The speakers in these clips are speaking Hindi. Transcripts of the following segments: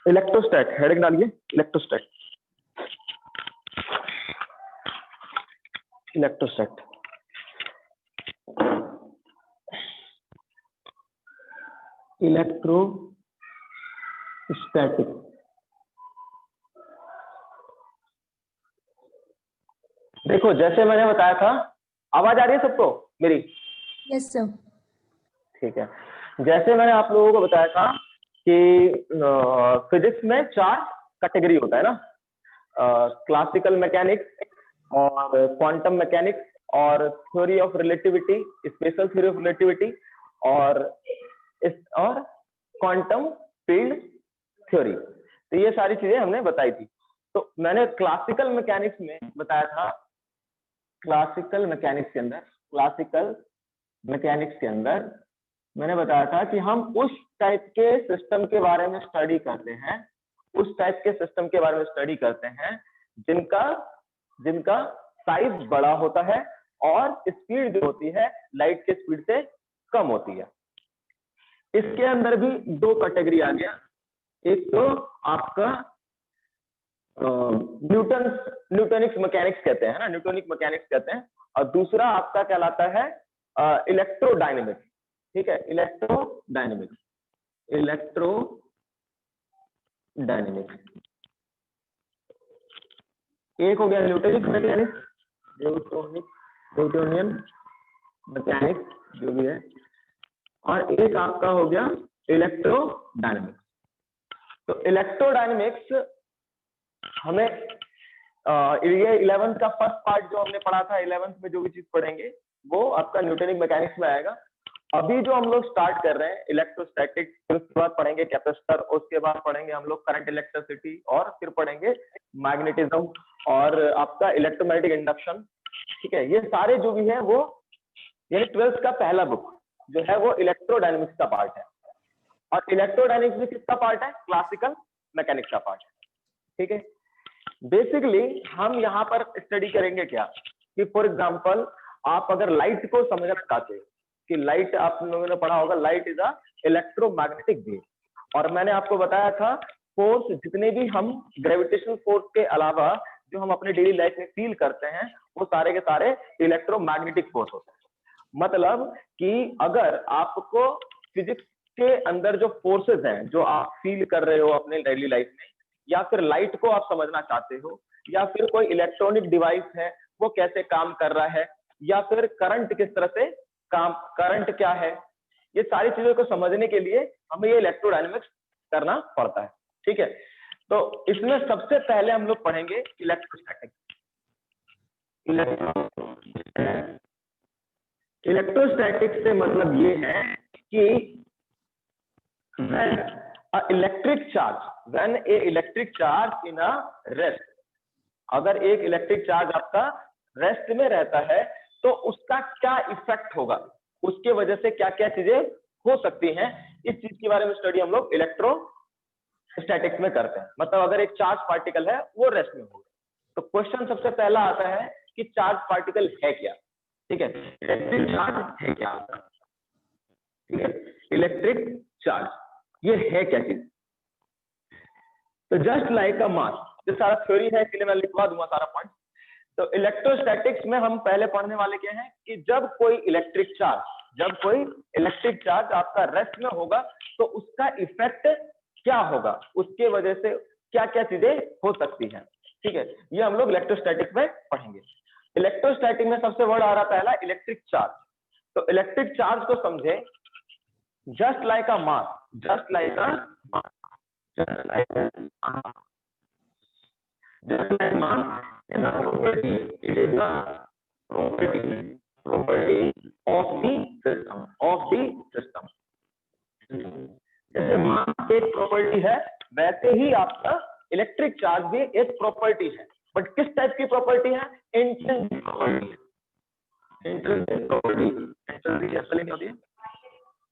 इलेक्ट्रोस्टैट हेडिंग डालिए, इलेक्ट्रोस्टैट। इलेक्ट्रोस्टैट इलेक्ट्रोस्टैटिक। देखो जैसे मैंने बताया था, आवाज आ रही है सबको मेरी? Yes sir. ठीक है, जैसे मैंने आप लोगों को बताया था कि फिजिक्स में 4 कैटेगरी होता है ना, क्लासिकल मैकेनिक्स और क्वांटम मैकेनिक्स और theory of relativity, special theory of relativity और क्वांटम फील्ड थ्योरी। तो ये सारी चीजें हमने बताई थी। तो मैंने क्लासिकल मैकेनिक्स में बताया था, क्लासिकल मैकेनिक्स के अंदर मैंने बताया था कि हम उस टाइप के सिस्टम के बारे में स्टडी करते हैं, जिनका साइज बड़ा होता है और स्पीड जो होती है लाइट के स्पीड से कम होती है। इसके अंदर भी 2 कैटेगरी आ गया, एक तो आपका न्यूटनिक मैकेनिक्स कहते हैं ना, न्यूटनिक मैकेनिक्स कहते हैं, और दूसरा आपका कहलाता है इलेक्ट्रोडायनेमिक्स। ठीक है, इलेक्ट्रोडायनेमिक्स। एक हो गया न्यूटनिक मैकेनिक्स, न्यूटोनियन मैकेनिक्स जो भी है, और एक आपका हो गया इलेक्ट्रोडायनेमिक्स। तो इलेक्ट्रोडायनेमिक्स हमें ये 11th का फर्स्ट पार्ट जो हमने पढ़ा था, 11th में जो भी चीज पढ़ेंगे वो आपका न्यूटनिक मैकेनिक्स में आएगा। अभी जो हम लोग स्टार्ट कर रहे हैं इलेक्ट्रोस्टैटिक्स, फिर उसके बाद पढ़ेंगे कैपेसिटर, उसके बाद पढ़ेंगे हम लोग करंट इलेक्ट्रिसिटी, और फिर पढ़ेंगे मैग्नेटिज्म और आपका इलेक्ट्रोमैग्नेटिक इंडक्शन। ठीक है, ये सारे जो भी है वो यानी 12th का पहला बुक जो है वो इलेक्ट्रोडायनेमिक्स का पार्ट है, और इलेक्ट्रोडायनेमिक्स में किसका पार्ट है? क्लासिकल मैकेनिक्स का पार्ट है। ठीक है, बेसिकली हम यहाँ पर स्टडी करेंगे क्या कि फॉर एग्जांपल आप अगर लाइट को समझना चाहते हो कि लाइट, आप लोगों ने पढ़ा होगा light is a electromagnetic wave, और मैंने आपको बताया था फोर्स जितने भी हम ग्रेविटेशनल फोर्स के अलावा जो हम अपने डेली लाइफ में फील करते हैं वो सारे के सारे इलेक्ट्रोमैग्नेटिक फोर्स होते हैं। मतलब कि अगर आपको फिजिक्स के अंदर जो फोर्सेस हैं जो आप फील कर रहे हो अपने डेली लाइफ में, या फिर लाइट को आप समझना चाहते हो, या फिर कोई इलेक्ट्रॉनिक डिवाइस है वो कैसे काम कर रहा है, या फिर करंट किस तरह से करंट क्या है, ये सारी चीजों को समझने के लिए हमें ये इलेक्ट्रोडायनेमिक्स करना पड़ता है। ठीक है, तो इसमें सबसे पहले हम लोग पढ़ेंगे इलेक्ट्रोस्टैटिक्स। इलेक्ट्रोस्टैटिक्स से मतलब ये है कि when a electric charge in a rest, अगर एक इलेक्ट्रिक चार्ज आपका रेस्ट में रहता है तो उसका क्या इफेक्ट होगा, उसके वजह से क्या क्या चीजें हो सकती हैं, इस चीज के बारे में स्टडी हम लोग इलेक्ट्रोस्टैटिक्स में करते हैं। मतलब अगर एक चार्ज पार्टिकल है वो रेस्ट में होगा तो क्वेश्चन सबसे पहला आता है कि चार्ज पार्टिकल है क्या। ठीक है, इलेक्ट्रिक चार्ज है क्या? ठीक है, इलेक्ट्रिक चार्ज ये है क्या चीज? तो जस्ट लाइक अ मास, ये सारा थ्योरी है इसलिए मैं लिखवा दूंगा सारा पॉइंट। तो इलेक्ट्रोस्टैटिक्स में हम पहले पढ़ने वाले क्या है कि जब कोई इलेक्ट्रिक चार्ज आपका रेस्ट में होगा तो उसका इफेक्ट क्या होगा, उसके वजह से क्या क्या चीजें हो सकती हैं। ठीक है, ये हम लोग इलेक्ट्रोस्टैटिक में पढ़ेंगे। इलेक्ट्रोस्टैटिक में सबसे वर्ड आ रहा पहला इलेक्ट्रिक चार्ज। तो इलेक्ट्रिक चार्ज को समझे just like a mass, just like mass, in the property, it is the property of the system. जैसे मास एक प्रॉपर्टी है वैसे ही आपका इलेक्ट्रिक चार्ज भी एक प्रॉपर्टी है, बट किस टाइप की प्रॉपर्टी है? Intrinsic property. Intrinsic property spelling होती है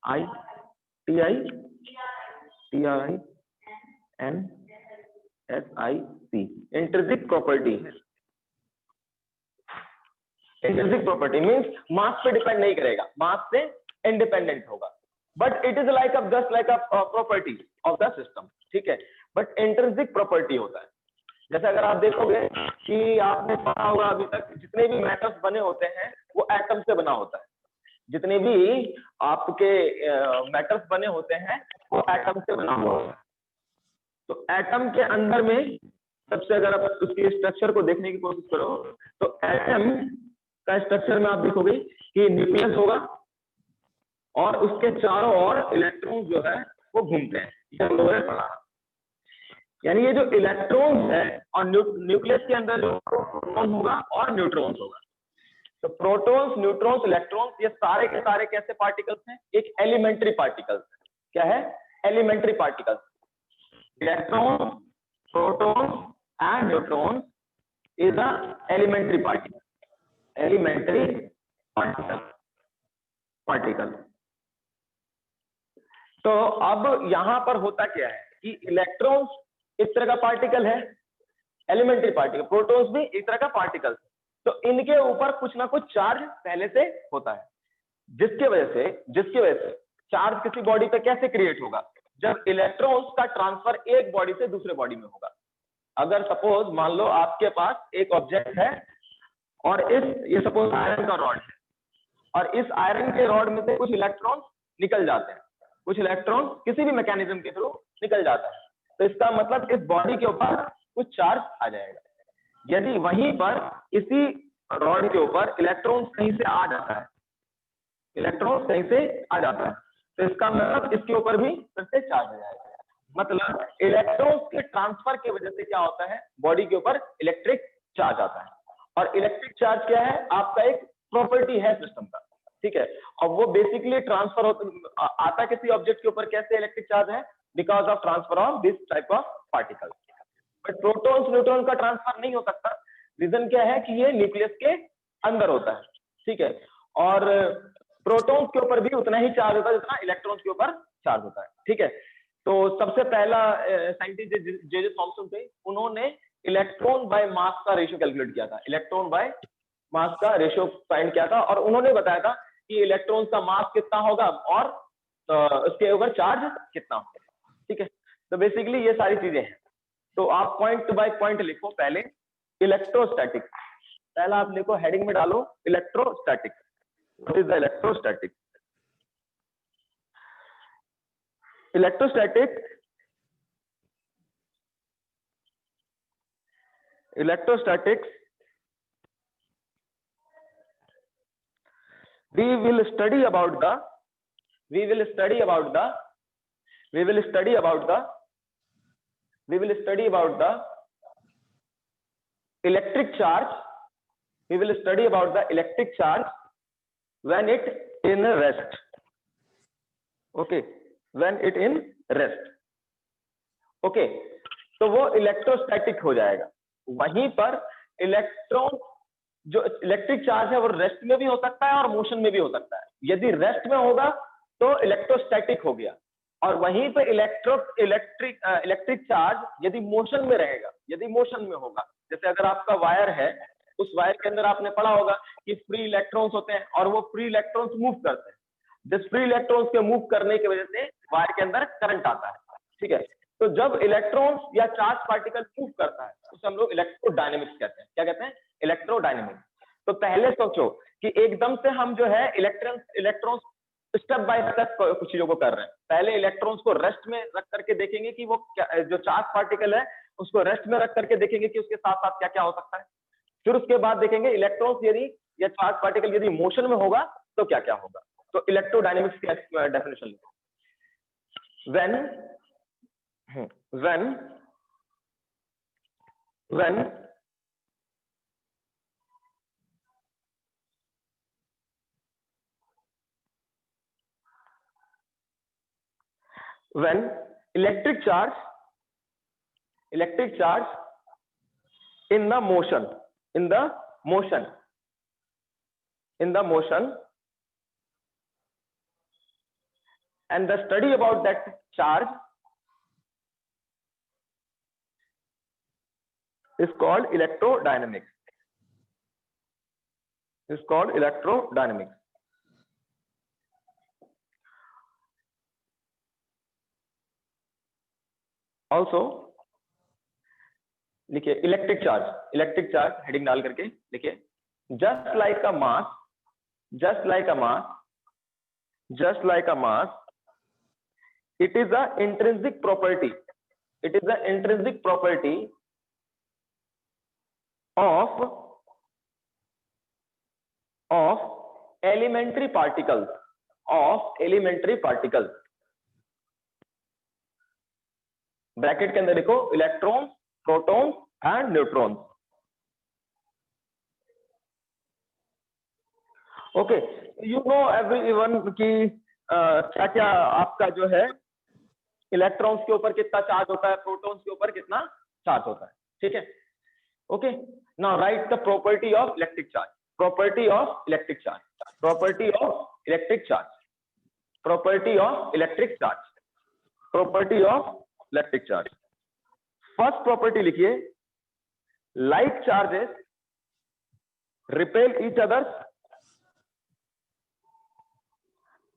ITINSIC, इंट्रिंसिक प्रॉपर्टी है। इंट्रिंसिक प्रॉपर्टी मींस मास पे डिपेंड नहीं करेगा, मास से इंडिपेंडेंट होगा। But it is like just like a property of the system, ठीक है, बट इंट्रिंसिक प्रॉपर्टी होता है। जैसे अगर आप देखोगे कि आपने पढ़ा होगा अभी तक जितने भी मैटर्स बने होते हैं वो एटम से बना होता है, जितने भी आपके मैटर्स बने होते हैं वो एटम से बना हुआ होता है। तो एटम के अंदर में सबसे अगर आप उसकी स्ट्रक्चर को देखने की कोशिश करो तो एटम का स्ट्रक्चर में आप देखोगे कि न्यूक्लियस होगा और उसके चारों ओर इलेक्ट्रॉन जो है वो घूमते हैं, ये हम लोगों ने पढ़ा। यानी ये जो इलेक्ट्रॉन है और न्यूक्लियस के अंदर जो प्रोटॉन होगा और न्यूट्रॉन्स होगा। तो प्रोटॉन्स, न्यूट्रॉन्स, इलेक्ट्रॉन्स ये सारे के सारे कैसे पार्टिकल्स हैं? एक एलिमेंट्री पार्टिकल्स है। क्या है? Elementary particles. Electron, proton and neutrons is a elementary particle, elementary particle। तो अब यहां पर होता क्या है कि इलेक्ट्रॉन्स एक तरह का पार्टिकल है, एलिमेंट्री पार्टिकल, प्रोटॉन्स भी एक तरह का पार्टिकल, तो इनके ऊपर कुछ ना कुछ चार्ज पहले से होता है, जिसके वजह से चार्ज किसी बॉडी पे कैसे क्रिएट होगा? जब इलेक्ट्रॉन्स का ट्रांसफर एक बॉडी से दूसरे बॉडी में होगा। अगर सपोज मान लो आपके पास एक ऑब्जेक्ट है और ये सपोज आयरन का रॉड है और इस आयरन के रॉड में से कुछ इलेक्ट्रॉन निकल जाते हैं, कुछ इलेक्ट्रॉन किसी भी मैकेनिज्म के थ्रू निकल जाता है, तो इसका मतलब इस बॉडी के ऊपर कुछ चार्ज आ जाएगा। यदि वहीं पर इसी रॉड के ऊपर इलेक्ट्रॉन कहीं से आ जाता है, इलेक्ट्रॉन कहीं से आ जाता है, तो इसका मतलब इसके ऊपर भी फिर से चार्ज आ जाएगा। मतलब इलेक्ट्रॉन्स के ट्रांसफर की वजह से क्या होता है? बॉडी के ऊपर इलेक्ट्रिक चार्ज आता है। और इलेक्ट्रिक चार्ज क्या है? आपका एक प्रॉपर्टी है सिस्टम का, ठीक है, और वो बेसिकली ट्रांसफर आता किसी ऑब्जेक्ट के ऊपर कैसे इलेक्ट्रिक चार्ज है? Because of transfer of this type of particle. But protons, neutron का ट्रांसफर नहीं हो सकता। रीजन क्या है कि ये न्यूक्लियस के अंदर होता है, ठीक है, और प्रोटॉन्स के ऊपर भी उतना ही चार्ज होता है जितना इलेक्ट्रॉन्स के ऊपर चार्ज होता है, ठीक है। तो सबसे पहला साइंटिस्ट जे थॉमसन थे, उन्होंने इलेक्ट्रॉन बाय मास का रेशियो कैलकुलेट किया था, इलेक्ट्रॉन बाय मास का रेशियो फाइंड किया था, और उन्होंने बताया था कि इलेक्ट्रॉन का मास कितना होगा और उसके ऊपर चार्ज कितना होगा, ठीक है। तो बेसिकली ये सारी चीजें हैं। तो आप पॉइंट बाय पॉइंट लिखो। पहले इलेक्ट्रोस्टैटिक, पहला आप लिखो, हेडिंग में डालो electrostatic. What is the electrostatic? Electrostatics, we will study about the electric charge. We will study about the electric charge when it in rest. Okay, when it in rest. Okay, तो वो इलेक्ट्रोस्टैटिक हो जाएगा। वहीं पर इलेक्ट्रॉन जो इलेक्ट्रिक चार्ज है वो रेस्ट में भी हो सकता है और मोशन में भी हो सकता है। यदि रेस्ट में होगा तो इलेक्ट्रोस्टैटिक हो गया, और वहीं पे इलेक्ट्रिक चार्ज यदि मोशन में रहेगा, यदि मोशन में होगा, जैसे अगर आपका वायर है, उस वायर के अंदर आपने पढ़ा होगा कि फ्री इलेक्ट्रॉन्स होते हैं और वो फ्री इलेक्ट्रॉन्स मूव करते हैं। जिस फ्री इलेक्ट्रॉन्स के मूव करने की वजह से वायर के अंदर करंट आता है, ठीक है। तो जब इलेक्ट्रॉन्स या चार्ज पार्टिकल मूव करता है उसे हम लोग इलेक्ट्रोडायनेमिक्स कहते हैं। क्या कहते हैं? इलेक्ट्रोडायनेमिक्स। तो पहले सोचो कि एकदम से हम जो है इलेक्ट्रॉन्स स्टेप बाय स्टेप कुछ चीजों को कर रहे हैं। पहले इलेक्ट्रॉन्स को रेस्ट में रख करके देखेंगे कि वो क्या, जो चार्ज पार्टिकल है उसको रेस्ट में रख करके देखेंगे कि उसके साथ साथ क्या क्या हो सकता है। फिर उसके बाद देखेंगे इलेक्ट्रॉन्स यदि या चार्ज पार्टिकल यदि मोशन में होगा तो क्या क्या होगा। तो इलेक्ट्रोडायनेमिक्स की डेफिनेशन लिखो। when electric charge in the motion and the study about that charge is called electrodynamics. Also लिखिए इलेक्ट्रिक चार्ज हेडिंग डाल करके लिखिए, just like a mass it is a intrinsic property of elementary particles bracket के अंदर देखो electrons, protons and neutrons. Okay, you know everyone कि क्या क्या आपका जो है इलेक्ट्रॉन्स के ऊपर कितना चार्ज होता है, प्रोटॉन्स के ऊपर कितना चार्ज होता है, ठीक है। Okay, now write the property of electric charge. First property लिखिए, like charges repel each others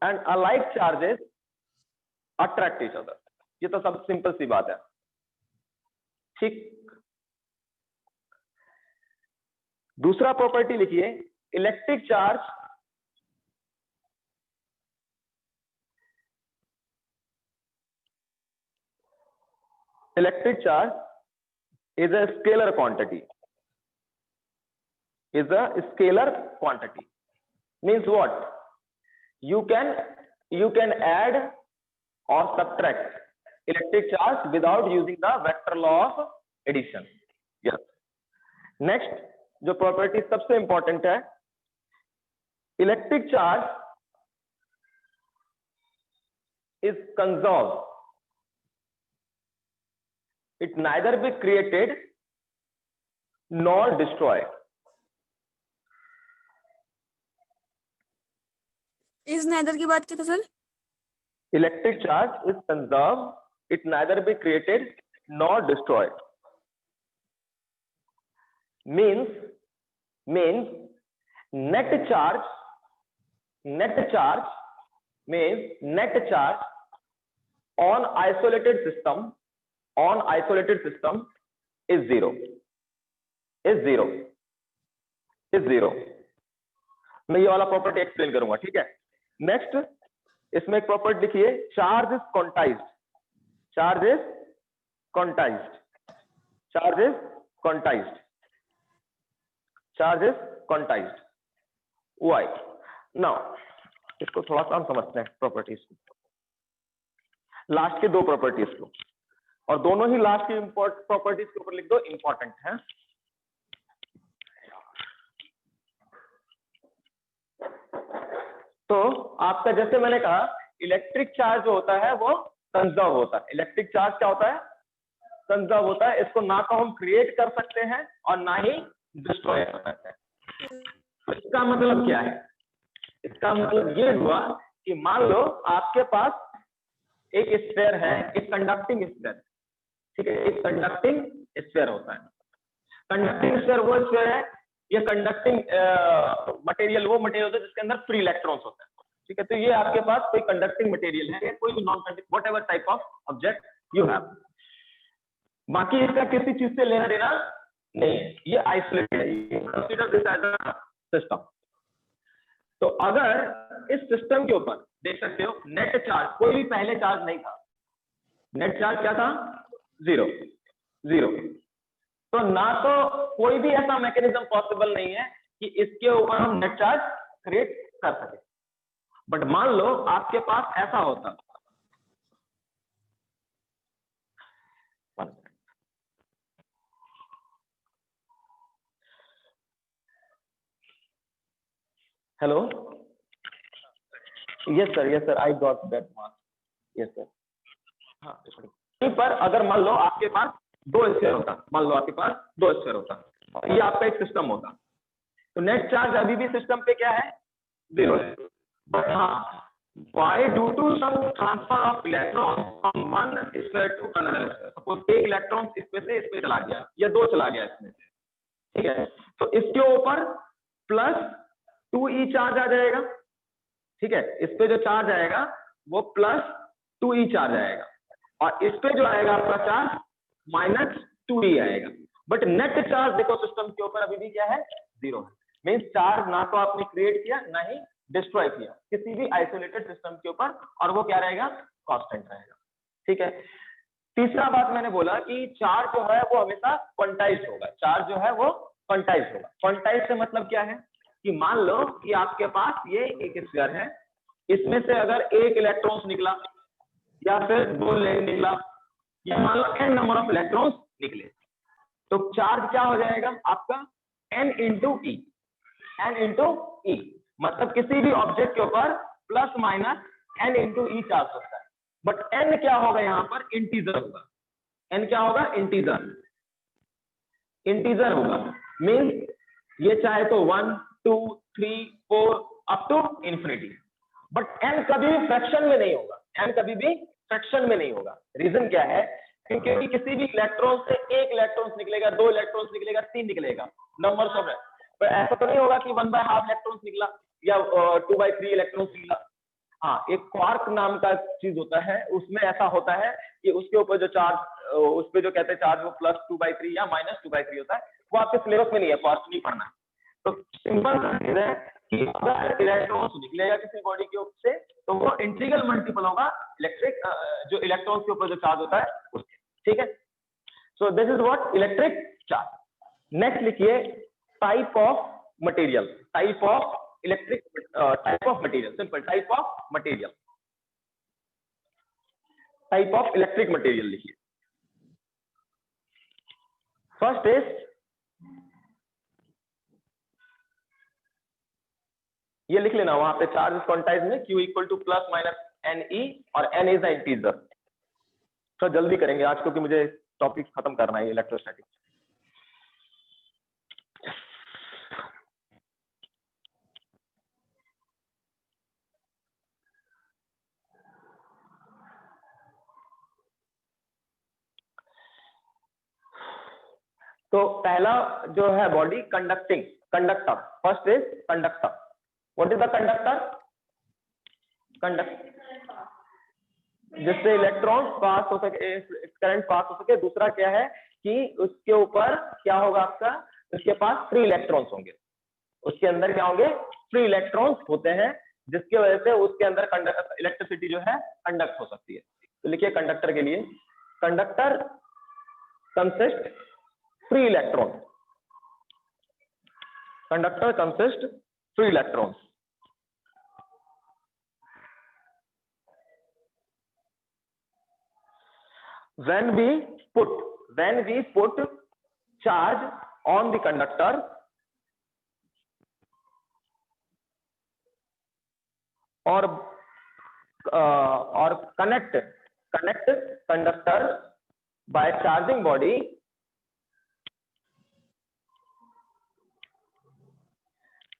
and alike charges attract each other. ये तो सब सिंपल सी बात है, ठीक। दूसरा प्रॉपर्टी लिखिए, electric charge is a scalar quantity. Means what? You can add or subtract electric charge without using the vector law of addition. Yes. Next, जो प्रॉपर्टी सबसे इंपॉर्टेंट है, electric charge is conserved. It neither be created nor destroyed. इस neither की बात की था sir? Electric charge is conserved. It neither be created nor destroyed. Means net charge means net charge on isolated system is zero. मैं ये वाला प्रॉपर्टी एक्सप्लेन करूंगा, ठीक है। नेक्स्ट, इसमें एक प्रॉपर्टी लिखिए, charge is quantized. Why? Now इसको थोड़ा सा हम समझते हैं प्रॉपर्टीज को, लास्ट के दो प्रॉपर्टीज को, और दोनों ही लास्ट की प्रॉपर्टीज के ऊपर लिख दो, इंपॉर्टेंट है। तो आपका जैसे मैंने कहा, इलेक्ट्रिक चार्ज जो होता है वो कंजर्व होता है। इलेक्ट्रिक चार्ज क्या होता है? कंजर्व होता है। इसको ना तो हम क्रिएट कर सकते हैं और ना ही डिस्ट्रॉय कर सकते हैं। तो इसका मतलब क्या है? इसका मतलब ये हुआ कि मान लो आपके पास एक स्फीयर है, एक कंडक्टिंग स्फीयर, ठीक है, एक कंडक्टिंग स्फीयर होता है। कंडक्टिंग स्फीयर वो स्फीयर है, ये कंडक्टिंग मटेरियल वो मटेरियल होता है जिसके अंदर फ्री इलेक्ट्रॉन्स होते हैं, ठीक है। तो ये आपके पास कोई कंडक्टिंग मटेरियल है, कोई भी non conducting whatever type of object you have, बाकी इसका किसी चीज से लेना देना नहीं है, ये आइसोलेटेड है। Consider this as a system. तो अगर इस सिस्टम के ऊपर देख सकते हो नेट चार्ज, कोई भी पहले चार्ज नहीं था, नेट चार्ज क्या था? जीरो। तो ना तो कोई भी ऐसा मैकेनिज्म पॉसिबल नहीं है कि इसके ऊपर हम नेट चार्ज क्रिएट कर सके। बट मान लो आपके पास ऐसा होता, hello, yes sir, I got that mark, yes sir. हाँ, पर अगर मान लो आपके पास दो स्फीयर होता, ये आपका एक सिस्टम होता, तो नेट चार्ज अभी भी सिस्टम पे क्या है? जीरो है। बट हाँ, why due to some transfer of electrons from one sphere to another, suppose एक इलेक्ट्रॉन इसमें से इस पे चला गया या दो चला गया इसमें से, ठीक है, तो इसके ऊपर प्लस 2e चार्ज आ जाएगा, ठीक है। इस पे जो चार्ज आएगा वो प्लस 2e चार्ज आएगा। और इस पे जो आएगा आपका चार्ज -2d आएगा। बट नेट चार्ज देखो सिस्टम के ऊपर अभी भी क्या है, 0 है। मींस चार्ज ना तो आपने क्रिएट किया ना ही डिस्ट्रॉय किया किसी भी आइसोलेटेड सिस्टम के ऊपर, और वो क्या रहेगा, कांस्टेंट रहेगा। ठीक है। तीसरा बात मैंने बोला कि चार्ज जो है वो हमेशा क्वांटाइज्ड होगा। चार्ज जो है वो क्वांटाइज्ड होगा। क्वांटाइज्ड से मतलब क्या है कि मान लो कि आपके पास ये एक स्फीयर है, इसमें से अगर एक इलेक्ट्रॉन्स निकला या फिर 2 निकला या मान लो n नंबर ऑफ इलेक्ट्रॉन्स निकले, तो चार्ज क्या हो जाएगा आपका, n इंटू ई। n इंटू ई मतलब किसी भी ऑब्जेक्ट के ऊपर प्लस माइनस n इंटू ई चार्ज होता है। बट n क्या होगा, यहाँ पर इंटीजर होगा। n क्या होगा, इंटीजर। इंटीजर होगा मीन्स ये चाहे तो 1 2 3 4 up to infinity. But n कभी भी फ्रैक्शन में नहीं होगा। n कभी भी फ्रैक्शन में नहीं होगा। रीजन क्या है, क्योंकि किसी भी इलेक्ट्रॉन से 1 इलेक्ट्रॉन निकलेगा, 2 इलेक्ट्रॉन निकलेगा, 3 निकलेगा, नंबर्स ऑफ है। पर ऐसा तो नहीं होगा कि 1/2 इलेक्ट्रॉन निकला या 2/3 इलेक्ट्रॉन निकला। हाँ, एक क्वार्क नाम का चीज होता है, उसमें ऐसा होता है कि उसके ऊपर जो चार्ज, उस पे जो कहते हैं चार्ज, वो +2/3 या -2/3 होता है। वो आपके सिलेबस में नहीं है, क्वार्क नहीं पढ़ना। तो सिंपल चीज है कि अगर इलेक्ट्रॉन्स निकलेगा किसी बॉडी के ऊपर से, तो वो इंटीग्रल मल्टीपल होगा इलेक्ट्रिक, जो इलेक्ट्रॉन्स के ऊपर जो चार्ज होता है उसके। ठीक है। So this is what electric charge. Next लिखिए type of material. Type of electric, type of material, simple type of material. Type of electric material लिखिए। फर्स्ट इज, ये लिख लेना वहां पे चार्ज क्वांटाइज में Q equal to plus minus NE और N इज द इंटीजर। तो जल्दी करेंगे आज क्योंकि मुझे टॉपिक खत्म करना है इलेक्ट्रोस्टैटिक। तो पहला जो है body conducting, conductor. First is conductor. What is the conductor? Conductor जिससे इलेक्ट्रॉन पास हो सके, करंट पास हो सके। दूसरा क्या है कि उसके ऊपर क्या होगा आपका, उसके पास फ्री इलेक्ट्रॉन्स होंगे। उसके अंदर क्या होंगे, फ्री इलेक्ट्रॉन्स होते हैं, जिसकी वजह से उसके अंदर इलेक्ट्रिसिटी जो है कंडक्ट हो सकती है। तो लिखिए कंडक्टर के लिए, conductor consist free electron. Conductor consists free electrons. When we put charge on the conductor, or connect conductor by charging body,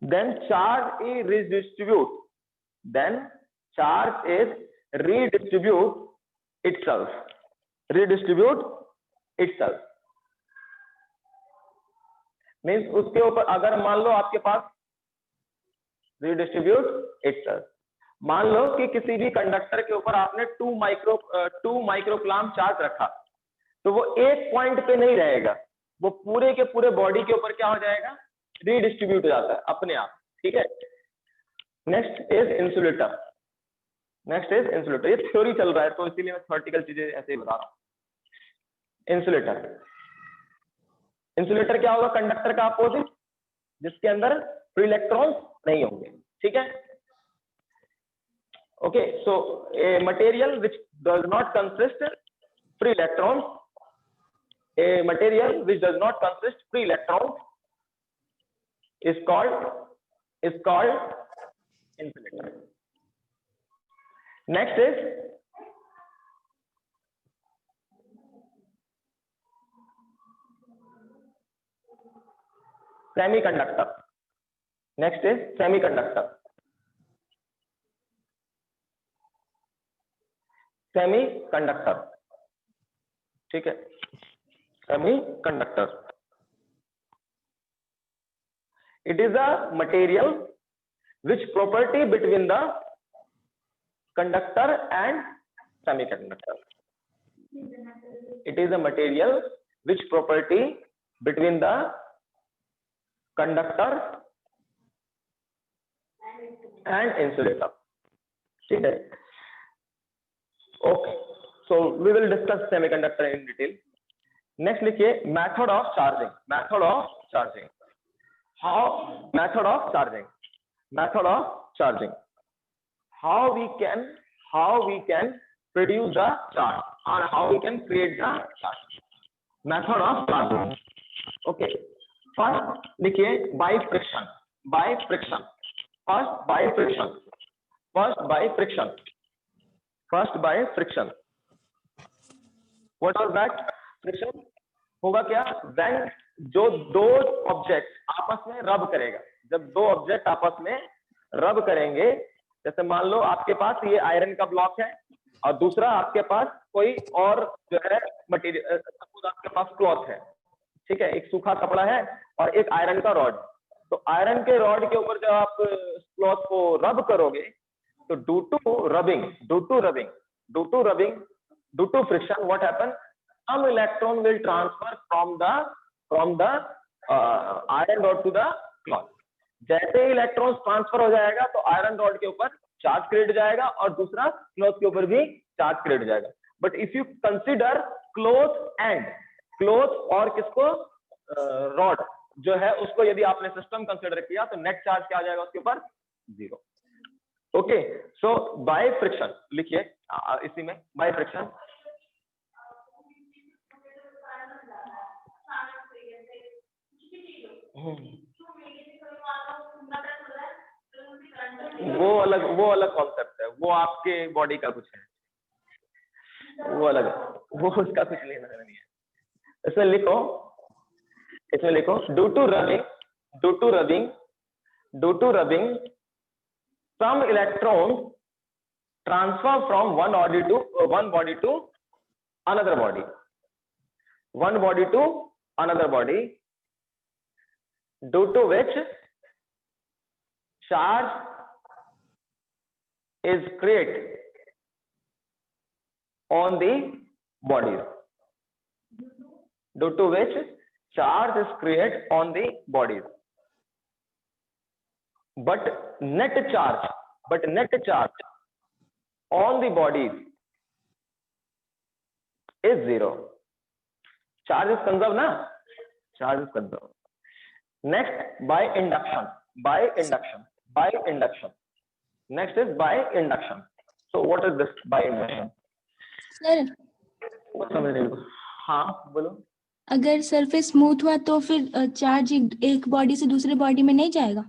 then charge is redistribute. Then charge is redistribute itself. Redistribute itself means उसके ऊपर अगर मान लो आपके पास redistribute itself, मान लो कि किसी भी कंडक्टर के ऊपर आपने 2 माइक्रोकूलम चार्ज रखा, तो वो एक पॉइंट पे नहीं रहेगा, वो पूरे के पूरे बॉडी के ऊपर क्या हो जाएगा, रीडिस्ट्रीब्यूट हो जाता है अपने आप। ठीक है। Next is insulator. Next is insulator. ये थ्योरी चल रहा है तो इसीलिए मैं थ्योरेटिकल चीजें ऐसे ही बता रहा हूं। इंसुलेटर, इंसुलेटर क्या होगा, कंडक्टर का अपोजिट, जिसके अंदर फ्री इलेक्ट्रॉन्स नहीं होंगे। ठीक है। Okay, so a material which does not consist free electrons, a material which does not consist free electrons is called insulator. Next is semiconductor. Next is semiconductor. Semiconductor. ठीक है। Semiconductor. It is a material which property between the conductor and semiconductor. It is a material which property between the conductor and insulator. ठीक है. Okay. So we will discuss semiconductor in detail. Next लिखिए method of charging. Method of charging. How method of charging. Method of charging. How we can produce the charge or how we can create the charge. Method of charging. Okay. First लिखिए by friction. By friction. First by friction. First by friction. First by friction. What was that? Friction होगा क्या? When जो दो ऑब्जेक्ट आपस में रब करेगा. जब दो ऑब्जेक्ट आपस में रब करेंगे, जैसे मान लो आपके पास ये आयरन का ब्लॉक है और दूसरा आपके पास कोई और जो है मटेरियल, सपोज आपके पास क्लॉथ है, ठीक है, एक सूखा कपड़ा है और एक आयरन का रॉड. तो आयरन के रॉड के ऊपर जब आप क्लॉथ को रब करोगे तो due to friction what happen, some electron will transfer from the iron rod to the cloth. जैसे ही इलेक्ट्रॉन ट्रांसफर हो जाएगा तो आयरन रॉड के ऊपर चार्ज क्रिएट हो जाएगा और दूसरा क्लॉथ के ऊपर भी चार्ज क्रिएट हो जाएगा. But if you consider cloth और किसको रॉड जो है उसको यदि आपने सिस्टम कंसीडर किया तो नेट चार्ज क्या आ जाएगा उसके ऊपर? 0. ओके. सो बाय फ्रिक्शन लिखिए इसी में बाय फ्रिक्शन. वो अलग कॉन्सेप्ट है, वो आपके बॉडी का कुछ है, वो अलग है, वो उसका कुछ लेना नहीं है. इसमें लिखो due to rubbing some electrons transfer from one body to another body, due to which charge is created on the bodies. Due to which charge is created on the bodies. But net charge on the bodies is 0. Charge is conserved na? Charge is conserved. Next, by induction. Next is by induction. So what is this by induction? Sir हाँ बोलो. अगर सरफेस स्मूथ हुआ तो फिर चार्ज एक बॉडी से दूसरे बॉडी में नहीं जाएगा?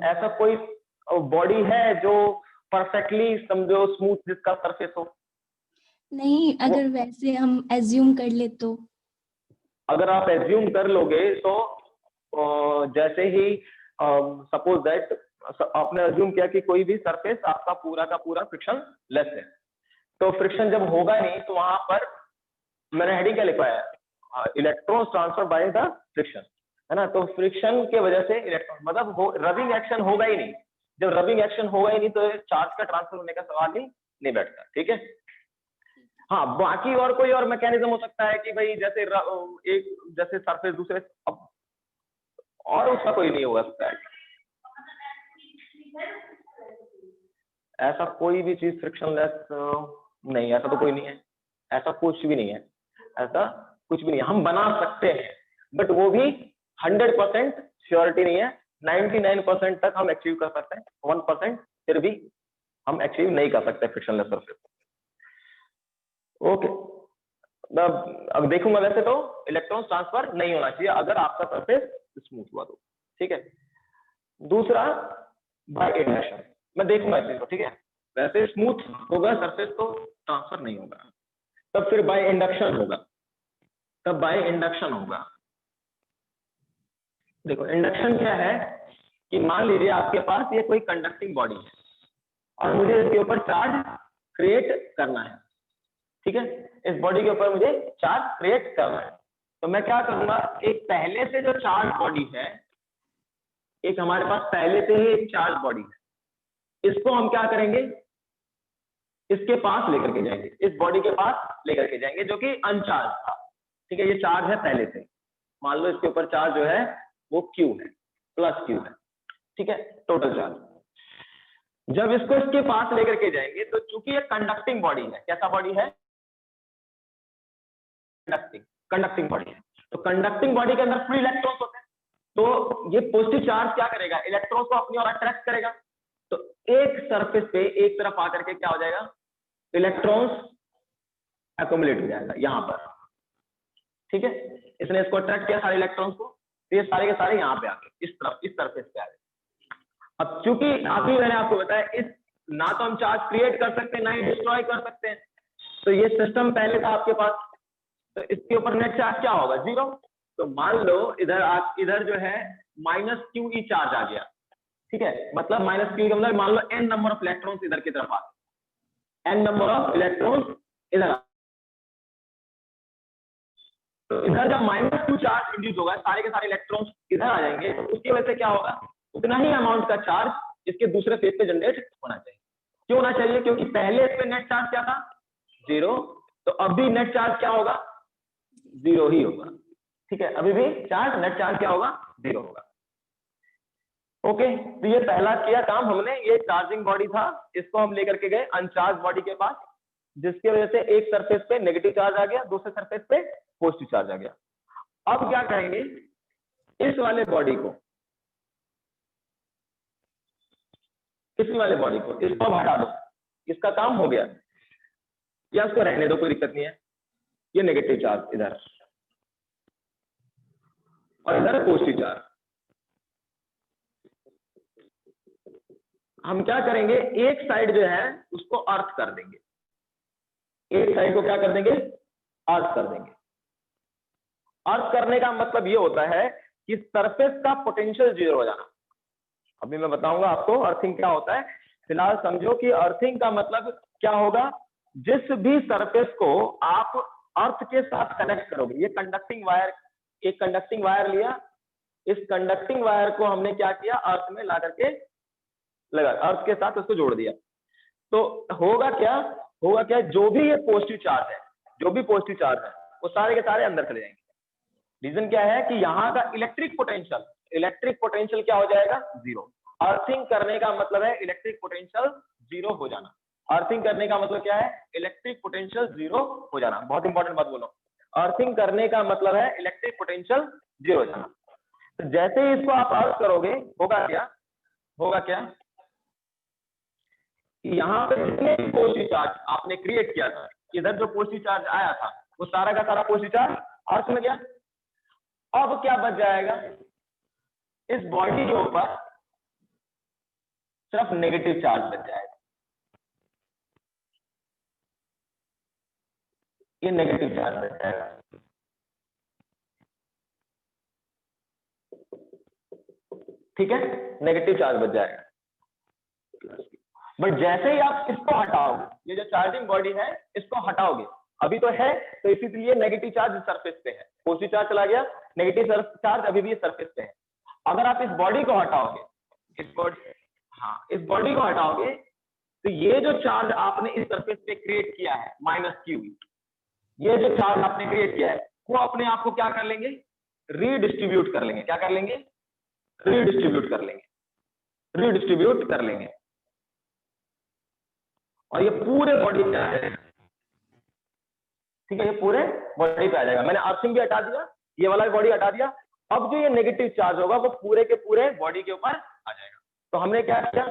ऐसा कोई बॉडी है जो परफेक्टली समझो स्मूथ जिसका सरफेस हो? नहीं. अगर वैसे हम एज्यूम कर ले तो? अगर आप एज्यूम कर लोगे तो जैसे ही सपोज दैट आपने एज्यूम किया कि कोई भी सरफेस आपका पूरा का पूरा फ्रिक्शन लेस है, तो फ्रिक्शन जब होगा नहीं तो वहां पर मैंने हेडिंग क्या लिखवाया है? Electron transfer by the friction, है ना. तो फ्रिक्शन के वजह से इलेक्ट्रॉन मतलब रबिंग एक्शन होगा ही नहीं. जब रबिंग एक्शन होगा ही नहीं तो चार्ज का ट्रांसफर होने का सवाल ही नहीं बैठता. ठीक है. हाँ, बाकी और कोई और मैकेनिज्म हो सकता है कि भाई जैसे जैसे सरफेस दूसरे और उसका कोई नहीं हो सकता है. ऐसा कोई भी चीज फ्रिक्शनलेस नहीं, ऐसा तो कोई नहीं है, ऐसा कुछ भी नहीं है, ऐसा कुछ भी नहीं. हम बना सकते हैं बट वो भी 100% श्योरिटी नहीं है. 99% तक हम अचीव कर सकते हैं, 1% फिर भी हम अचीव नहीं कर सकते फ्रिक्शनलेस सरफेस. ओके. अब देखूंगा वैसे तो इलेक्ट्रॉन ट्रांसफर नहीं होना चाहिए अगर आपका सरफेस स्मूथ हुआ तो. ठीक है. दूसरा बाय इंडक्शन, मैं देखूंगा इस चीज को. ठीक है. वैसे स्मूथ होगा सरफेस तो ट्रांसफर नहीं होगा, तब फिर बाय इंडक्शन होगा. देखो इंडक्शन क्या है कि मान लीजिए आपके पास ये कोई कंडक्टिंग बॉडी है और मुझे इसके ऊपर चार्ज क्रिएट करना है. ठीक है. इस बॉडी के ऊपर मुझे चार्ज क्रिएट करना है, तो मैं क्या करूंगा, एक पहले से जो चार्ज बॉडी है, एक हमारे पास पहले से ही एक चार्ज बॉडी है, इसको हम क्या करेंगे, इसके पास लेकर के जाएंगे, इस बॉडी के पास लेकर के जाएंगे जो कि अनचार्ज था। ठीक है, ये चार्ज है पहले से, मान लो इसके ऊपर चार्ज जो है वो Q है, प्लस Q है। ठीक है, टोटल चार्ज। जब इसको इसके पास लेकर के जाएंगे तो चूंकि ये कंडक्टिंग बॉडी है, कैसा बॉडी है, कंडक्टिंग बॉडी है, तो कंडक्टिंग बॉडी के अंदर फ्री इलेक्ट्रॉन्स होते हैं, तो ये पॉजिटिव चार्ज क्या करेगा, इलेक्ट्रॉन्स को अपनी ओर अट्रैक्ट करेगा। तो एक सरफेस पे एक तरफ आकर के क्या हो जाएगा, इलेक्ट्रॉन्स एक्युमुलेट हो जाएगा यहां पर। ठीक है, इसने इसको अट्रैक्ट किया सारे इलेक्ट्रॉन्स को, तो ये सारे के सारे यहाँ पे आ गए, इस तरफ, इस सरफेस पे आ गए। अब चूंकि अभी मैंने आपको बताया, इस ना तो हम चार्ज क्रिएट कर सकते हैं ना ही डिस्ट्रॉय कर सकते हैं, तो ये सिस्टम पहले था आपके पास, तो इसके ऊपर नेट चार्ज क्या होगा, 0। तो मान लो इधर जो है माइनस QE चार्ज आ गया। ठीक है, मतलब माइनस QE का मतलब मान लो n नंबर ऑफ इलेक्ट्रॉन्स इधर की तरफ आ गए, n नंबर ऑफ इलेक्ट्रॉन्स इधर। तो इधर जब माइनस Q चार्ज इंड्यूस होगा, सारे के सारे इलेक्ट्रॉन्स इधर आ जाएंगे, तो उसकी वजह से क्या होगा, उतना ही अमाउंट का चार्ज इसके दूसरे फेज पे जनरेट होना चाहिए। क्यों होना चाहिए, क्योंकि पहले इस पे नेट चार्ज क्या था, 0, तो अब भी नेट चार्ज क्या होगा, 0 ही होगा। ठीक है, अभी भी चार्ज, नेट चार्ज क्या होगा, 0 होगा। ओके, तो ये पहला किया काम हमने, ये चार्जिंग बॉडी था, इसको हम लेकर के गए अनचार्ज बॉडी के पास, जिसकी वजह से एक सरफेस पे नेगेटिव चार्ज आ गया, दूसरे सरफेस पे पॉजिटिव चार्ज आ गया। अब क्या करेंगे, इस वाले बॉडी को, इस वाले बॉडी को, इसको अब हटा दो, इसका काम हो गया, या इसको रहने दो, कोई दिक्कत नहीं है। ये नेगेटिव चार्ज इधर और इधर पॉजिटिव चार्ज। हम क्या करेंगे, एक साइड जो है उसको अर्थ कर देंगे, एक साइड को क्या कर देंगे, अर्थ कर देंगे। अर्थ करने का मतलब ये होता है कि सरफेस का पोटेंशियल 0 हो जाना। अभी मैं बताऊंगा आपको अर्थिंग क्या होता है, फिलहाल समझो कि अर्थिंग का मतलब क्या होगा, जिस भी सरफेस को आप अर्थ के साथ कनेक्ट करोगे, ये कंडक्टिंग वायर, एक कंडक्टिंग वायर लिया, इस कंडक्टिंग वायर को हमने क्या किया, अर्थ में ला करके लगा, अर्थ के साथ उसको जोड़ दिया, तो होगा क्या, होगा क्या, जो भी ये पॉजिटिव चार्ज है, जो भी पॉजिटिव चार्ज है, वो सारे के सारे अंदर चले जाएंगे। रीजन क्या है कि यहाँ का इलेक्ट्रिक पोटेंशियल क्या हो जाएगा, 0। अर्थिंग करने का मतलब है इलेक्ट्रिक पोटेंशियल 0 हो जाना। अर्थिंग करने का मतलब क्या है, इलेक्ट्रिक पोटेंशियल 0 हो जाना। बहुत इंपॉर्टेंट बात बोलो, अर्थिंग करने का मतलब है इलेक्ट्रिक पोटेंशियल 0 हो जाना। तो जैसे ही इसको आप अर्थ करोगे, होगा क्या, होगा क्या, यहाँ पे पॉजिटिव चार्ज आपने क्रिएट किया था, इधर जो पॉजिटिव चार्ज आया था वो सारा का सारा पॉजिटिव चार्ज अर्थ में गया। अब क्या बच जाएगा, इस बॉडी के ऊपर सिर्फ नेगेटिव चार्ज बच जाएगा, ये नेगेटिव चार्ज बच जाएगा। ठीक है, नेगेटिव चार्ज बच जाएगा। बट जैसे ही आप इसको हटाओगे, ये जो चार्जिंग बॉडी है इसको हटाओगे, अभी तो है तो इसीलिए नेगेटिव चार्ज सरफेस पे है, पॉजिटिव चार्ज चला गया, नेगेटिव चार्ज अभी भी सरफेस पे है। अगर आप इस बॉडी को हटाओगे, इस बॉडी, हाँ इस बॉडी को हटाओगे, तो ये जो चार्ज आपने इस सरफेस पे क्रिएट किया है -Q, ये जो चार्ज आपने क्रिएट किया है वो अपने आप को क्या कर लेंगे, रीडिस्ट्रीब्यूट कर लेंगे। क्या कर लेंगे, रीडिस्ट्रीब्यूट कर लेंगे, रीडिस्ट्रीब्यूट कर लेंगे, और ये पूरे बॉडी पे आ जाएगा। ठीक है, ये पूरे बॉडी पे आ जाएगा। मैंने अर्थिंग भी हटा दिया, ये वाला बॉडी हटा दिया, अब जो ये नेगेटिव चार्ज होगा वो पूरे के पूरे बॉडी के ऊपर आ जाएगा। तो हमने क्या किया,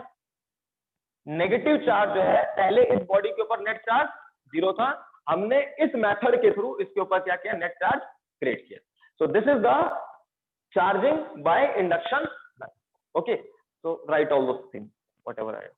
नेगेटिव चार्ज जो है पहले इस बॉडी के ऊपर नेट चार्ज 0 था, हमने इस मेथड के थ्रू इसके ऊपर क्या किया, नेट चार्ज क्रिएट किया। सो this is the charging by induction. Okay, so right all those things whatever I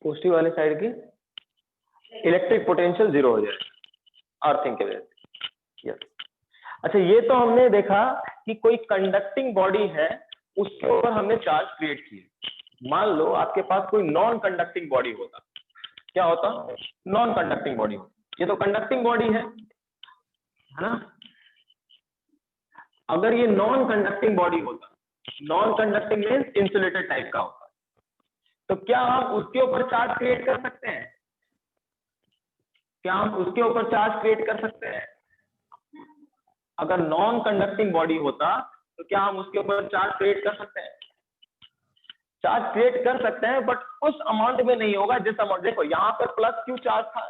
positive वाले साइड की इलेक्ट्रिक पोटेंशियल जीरो हो जाए अर्थिंग के वजह से। यस। अच्छा, ये तो हमने देखा कि कोई कंडक्टिंग बॉडी है उसके ऊपर हमने चार्ज क्रिएट किए। मान लो आपके पास कोई नॉन कंडक्टिंग बॉडी होता, क्या होता? नॉन कंडक्टिंग बॉडी होता। ये तो कंडक्टिंग बॉडी है ना? अगर ये नॉन कंडक्टिंग बॉडी होता, non conducting means insulated type का होता, तो क्या हम उसके ऊपर चार्ज क्रिएट कर सकते हैं? क्या हम उसके ऊपर चार्ज क्रिएट कर सकते हैं? अगर नॉन कंडक्टिंग बॉडी होता तो क्या हम उसके ऊपर चार्ज क्रिएट कर सकते हैं? चार्ज क्रिएट कर सकते हैं, बट उस अमाउंट में नहीं होगा जिस अमाउंट, देखो यहाँ पर प्लस क्यू चार्ज था,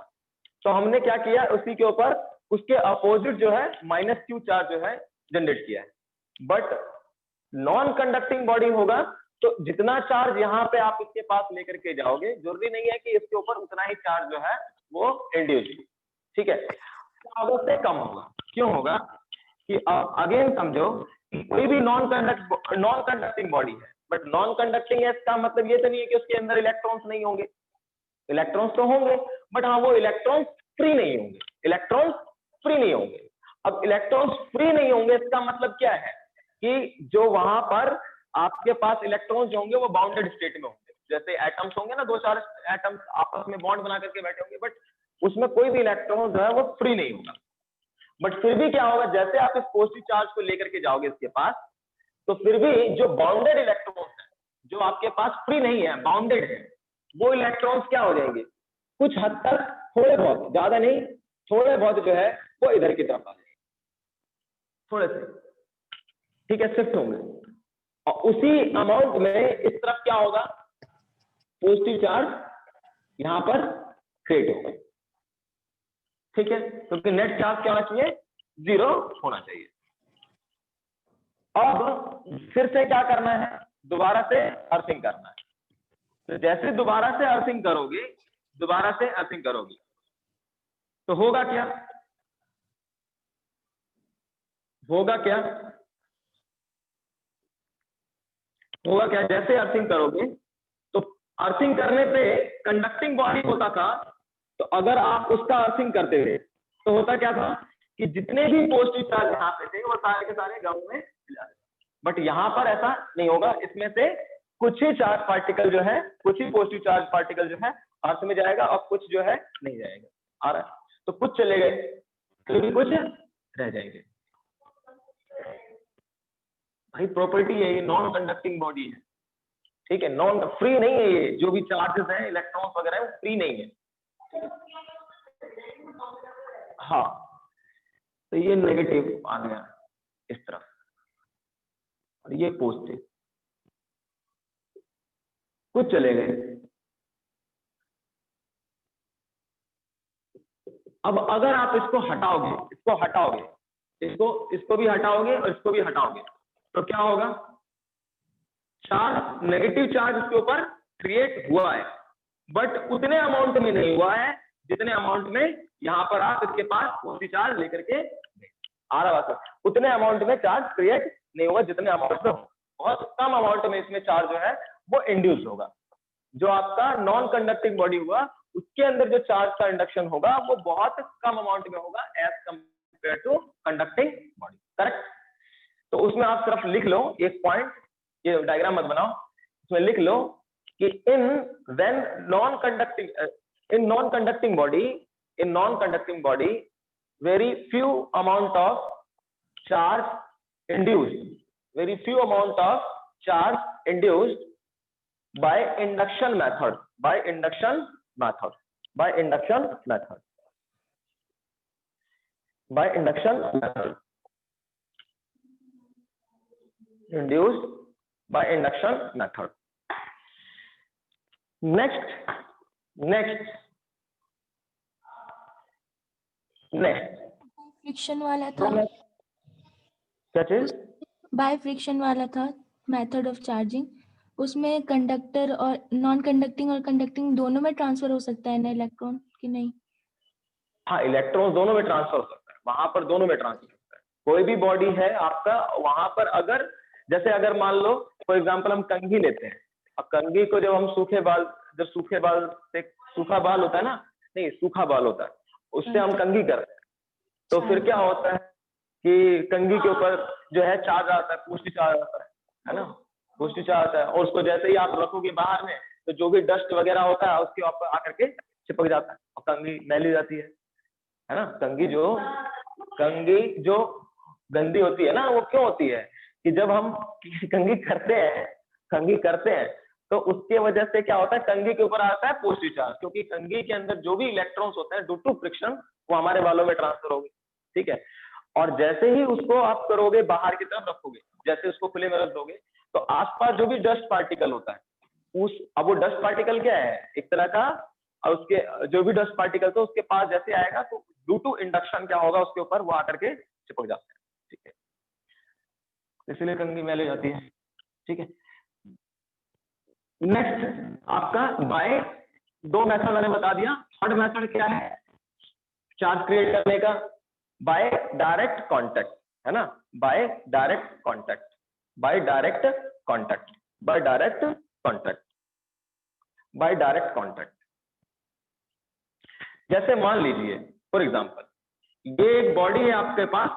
तो हमने क्या किया, उसी के ऊपर उसके अपोजिट जो है माइनस क्यू चार्ज जो है जनरेट किया है। बट नॉन कंडक्टिंग बॉडी होगा तो जितना चार्ज यहाँ पे आप इसके पास लेकर के जाओगे, जरूरी नहीं है कि इसके ऊपर उतना ही चार्ज जो है वो इंड्यूस, ठीक है, उससे कम होगा। क्यों होगा कि अगेन समझो कोई भी नॉन कंडक्टिंग बॉडी है, बट नॉन कंडक्टिंग है इसका मतलब ये तो नहीं है कि उसके अंदर इलेक्ट्रॉन्स नहीं होंगे, इलेक्ट्रॉन्स तो होंगे, बट हाँ वो इलेक्ट्रॉन्स फ्री नहीं होंगे, इलेक्ट्रॉन्स फ्री नहीं होंगे। अब इलेक्ट्रॉन्स फ्री नहीं होंगे इसका मतलब क्या है कि जो वहां पर आपके पास इलेक्ट्रॉन्स होंगे वो बाउंडेड स्टेट में होंगे। जैसे एटम्स होंगे ना, दो चार एटम्स आपस में बॉन्ड बना करके बैठे होंगे, बट उसमें कोई भी इलेक्ट्रॉन जो है वो फ्री नहीं होगा। बट फिर भी क्या होगा, जैसे आप इस पॉजिटिव चार्ज को लेकर के जाओगे इसके पास, तो फिर भी जो बाउंडेड इलेक्ट्रॉन्स है, जो आपके पास फ्री नहीं है, बाउंडेड है, वो इलेक्ट्रॉन्स क्या हो जाएंगे, कुछ हद तक, थोड़े बहुत, ज्यादा नहीं, थोड़े बहुत जो है वो इधर की तरफ आ जाएंगे, थोड़े से, ठीक है, शिफ्ट होंगे। और उसी अमाउंट में इस तरफ क्या होगा, पॉजिटिव चार्ज यहां पर क्रिएट होगा, ठीक है, क्योंकि नेट चार्ज क्या होना चाहिए, जीरो होना चाहिए। अब फिर से क्या करना है, दोबारा से अर्थिंग करना है। तो जैसे दोबारा से अर्थिंग करोगे, दोबारा से अर्थिंग करोगे तो होगा क्या, होगा क्या, होगा क्या, जैसे अर्थिंग करोगे तो अर्थिंग करने पे कंडक्टिंग बॉडी होता था, तो अगर आप उसका अर्थिंग करते थे तो होता क्या था कि जितने भी पॉजिटिव चार्ज यहाँ पे थे वो सारे के सारे ग्राउंड में मिल जाते। बट यहाँ पर ऐसा नहीं होगा, इसमें से कुछ ही चार्ज पार्टिकल जो है, कुछ ही पॉजिटिव चार्ज पार्टिकल जो है अर्थ में जाएगा और कुछ जो है नहीं जाएगा। आ रहा है, तो कुछ चले गए तो भी कुछ रह जाएंगे। भाई प्रॉपर्टी है, ये नॉन कंडक्टिंग बॉडी है, ठीक है, नॉन फ्री नहीं है, ये जो भी चार्जेस हैं इलेक्ट्रॉन्स वगैरह है वो फ्री नहीं है। हाँ, तो ये नेगेटिव आ गया इस तरफ और ये पॉजिटिव, कुछ चले गए। अब अगर आप इसको हटाओगे, इसको हटाओगे, इसको भी हटाओगे और इसको भी हटाओगे, तो क्या होगा, चार्ज, नेगेटिव चार्ज इसके ऊपर क्रिएट हुआ है, बट उतने अमाउंट में नहीं हुआ है जितने अमाउंट में यहाँ पर आप इसके पास पॉजिटिव चार्ज लेकर के आ रहा है, उतने अमाउंट में चार्ज क्रिएट नहीं होगा जितने अमाउंट में हो। बहुत कम अमाउंट में इसमें चार्ज जो है वो इंड्यूस होगा। जो आपका नॉन कंडक्टिंग बॉडी हुआ उसके अंदर जो चार्ज का इंडक्शन होगा वो बहुत कम अमाउंट में होगा as compare to conducting body, correct. तो उसमें आप सिर्फ लिख लो एक पॉइंट, ये डायग्राम मत बनाओ, उसमें लिख लो कि in non conducting body very few amount of charge induced by induction method induced by induction method. Next friction वाला था, क्या चीज, बाय फ्रिक्शन वाला था मेथड ऑफ चार्जिंग, उसमें कंडक्टर और नॉन कंडक्टिंग और कंडक्टिंग दोनों में ट्रांसफर हो सकता है ना इलेक्ट्रॉन, कि नहीं? हाँ, इलेक्ट्रॉन दोनों में ट्रांसफर हो सकता है, वहां पर दोनों में ट्रांसफर हो सकता है। कोई भी बॉडी है आपका, वहां पर अगर जैसे अगर मान लो फॉर एग्जांपल हम कंघी लेते हैं, अब कंघी को जब हम सूखा बाल होता है ना, नहीं सूखा बाल होता है, उससे हम कंघी करते हैं, तो फिर क्या होता है कि कंघी के ऊपर जो है चार्ज आता है, पॉजिटिव चार्ज आता है ना, पॉजिटिव चार्ज आता है, और उसको जैसे ही आप रखोगे बाहर में तो जो भी डस्ट वगैरह होता है उसके ऊपर आकर के चिपक जाता है और कंघी मैली जाती है ना। कंघी जो गंदी होती है ना, वो क्यों होती है कि जब हम कंघी करते हैं तो उसके वजह से क्या होता है, कंघी के ऊपर आता है पॉजिटिव चार्ज, क्योंकि कंघी के अंदर जो भी इलेक्ट्रॉन्स होते हैं ड्यू टू फ्रिक्शन वो हमारे बालों में ट्रांसफर होंगे, ठीक है। और जैसे ही उसको आप करोगे बाहर की तरफ रखोगे, जैसे उसको खुले में रख दोगे तो आसपास जो भी डस्ट पार्टिकल होता है अब वो डस्ट पार्टिकल क्या है, एक तरह का, और उसके जो भी डस्ट पार्टिकल तो उसके पास जैसे आएगा तो ड्यू टू इंडक्शन क्या होगा उसके ऊपर वो आकर के चिपक जाता है, ठीक है, इसलिए कंघी मैली जाती है, ठीक है। नेक्स्ट आपका बाय, दो मेथड मैंने बता दिया। थर्ड मेथड क्या है चार्ज क्रिएट करने का, बाय डायरेक्ट कांटेक्ट, है ना, by direct contact, by direct contact, by direct contact, by direct contact. जैसे मान लीजिए फॉर एग्जांपल ये एक बॉडी है आपके पास,